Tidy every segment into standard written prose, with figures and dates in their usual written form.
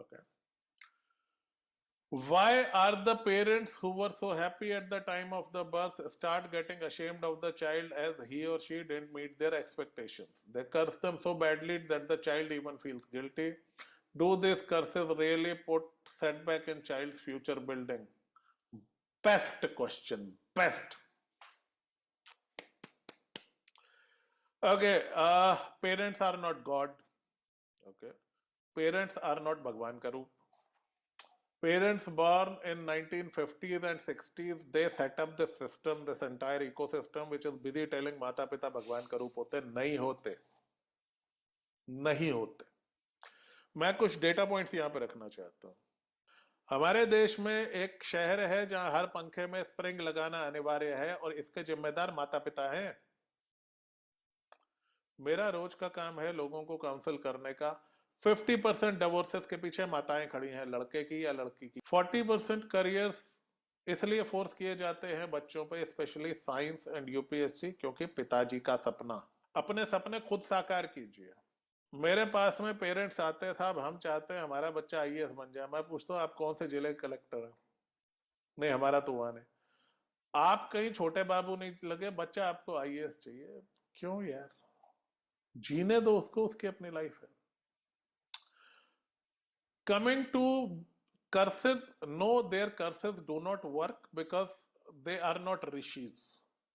Okay. Why are the parents who were so happy at the time of the birth start getting ashamed of the child as he or she didn't meet their expectations? They curse them so badly that the child even feels guilty. Do these curses really put setback in child's future building? Best question. Best. Okay. Parents are not God. Okay. Parents are not Bhagwan ka roop. Parents born in 1950s and 60s, they set up this system, this entire ecosystem, which is busy telling माता पिता भगवान का रूप होते नहीं होते, नहीं होते. मैं कुछ डेटा पॉइंट्स यहां पे रखना चाहता हूं. हमारे देश में एक शहर है जहां हर पंखे में स्प्रिंग लगाना अनिवार्य है और इसके जिम्मेदार माता पिता हैं. मेरा रोज का काम है लोगों को काउंसिल करने का. 50% डिवोर्सेस के पीछे माताएं खड़ी हैं, लड़के की या लड़की की. 40% करियर्स इसलिए फोर्स किए जाते हैं बच्चों पे, स्पेशली साइंस एंड यूपीएससी, क्योंकि पिताजी का सपना. अपने सपने खुद साकार कीजिए. मेरे पास में पेरेंट्स आते हैं, साहब हम चाहते हैं हमारा बच्चा आईएएस बन जाए. मैं पूछता हूँ आप कौन से जिले के कलेक्टर हैं? नहीं हमारा तो वहां नहीं. आप कहीं छोटे बाबू नहीं लगे, बच्चा आपको आईएएस चाहिए. क्यों यार, जीने दो उसको, उसकी अपनी लाइफ है. Coming to curses, no, their curses do not work because they are not rishis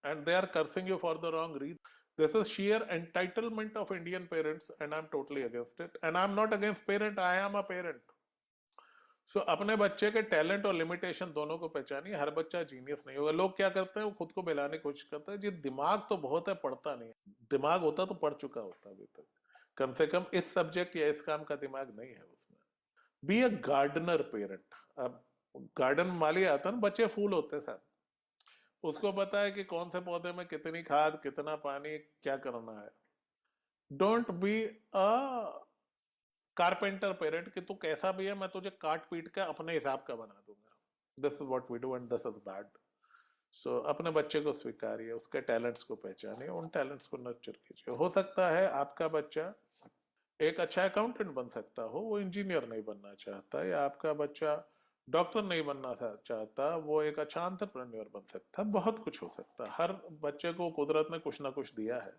and they are cursing you for the wrong reason. This is sheer entitlement of Indian parents and I'm totally against it. And I'm not against parent, I am a parent. So अपने बच्चे के talent और limitation दोनों को पहचानिए. हर बच्चा genius नहीं होगा. लोग क्या करते हैं, वो खुद को मिलाने की कोशिश करते हैं जी दिमाग तो बहुत है, पढ़ता नहीं है. दिमाग होता तो पढ़ चुका होता अभी तक. कम से कम इस सब्जेक्ट या इस काम का दिमाग नहीं है उसमें. Be a gardener parent. अब गार्डन माली आता है ना, बच्चे फूल होते हैं साहब, उसको पता है कि कौन से पौधे में कितनी खाद, कितना पानी, क्या करना है. Don't be a carpenter parent कि तू कैसा भी है मैं तुझे काट पीट के अपने हिसाब का बना दूंगा. This is what we do and this is bad. So अपने बच्चे को स्वीकारिए, उसके टैलेंट्स को पहचानिए, उन टैलेंट्स को नर्चर कीजिए. हो सकता है आपका बच्चा एक अच्छा अकाउंटेंट बन सकता हो, वो इंजीनियर नहीं बनना चाहता, या आपका बच्चा डॉक्टर नहीं बनना चाहता, वो एक अच्छा एंटरप्रेन्योर बन सकता है. बहुत कुछ हो सकता है. हर बच्चे को कुदरत ने कुछ ना कुछ दिया है.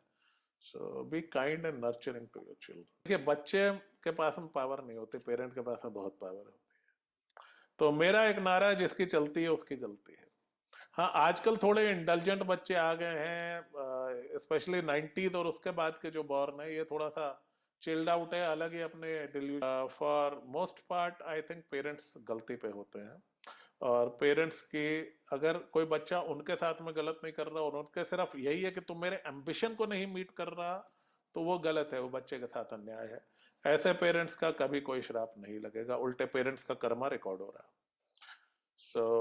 So be kind and nurturing to your children. देखिए बच्चे के पास में पावर नहीं होती, पेरेंट के पास में बहुत पावर होती है. तो मेरा एक नारा है, जिसकी चलती है उसकी गलती है. हाँ आजकल थोड़े इंटेलिजेंट बच्चे आ गए हैं, स्पेशली 90s और उसके बाद के जो बॉर्न है, ये थोड़ा सा चिल्ड आउट है, अलग ही अपने delusion. For most part I think parents गलती पे होते हैं. और पेरेंट्स की, अगर कोई बच्चा उनके साथ में गलत नहीं कर रहा और उनके सिर्फ यही है कि तुम मेरे एम्बिशन को नहीं मीट कर रहा, तो वो गलत है, वो बच्चे के साथ अन्याय है. ऐसे पेरेंट्स का कभी कोई श्राप नहीं लगेगा, उल्टे पेरेंट्स का कर्मा रिकॉर्ड हो रहा है. सो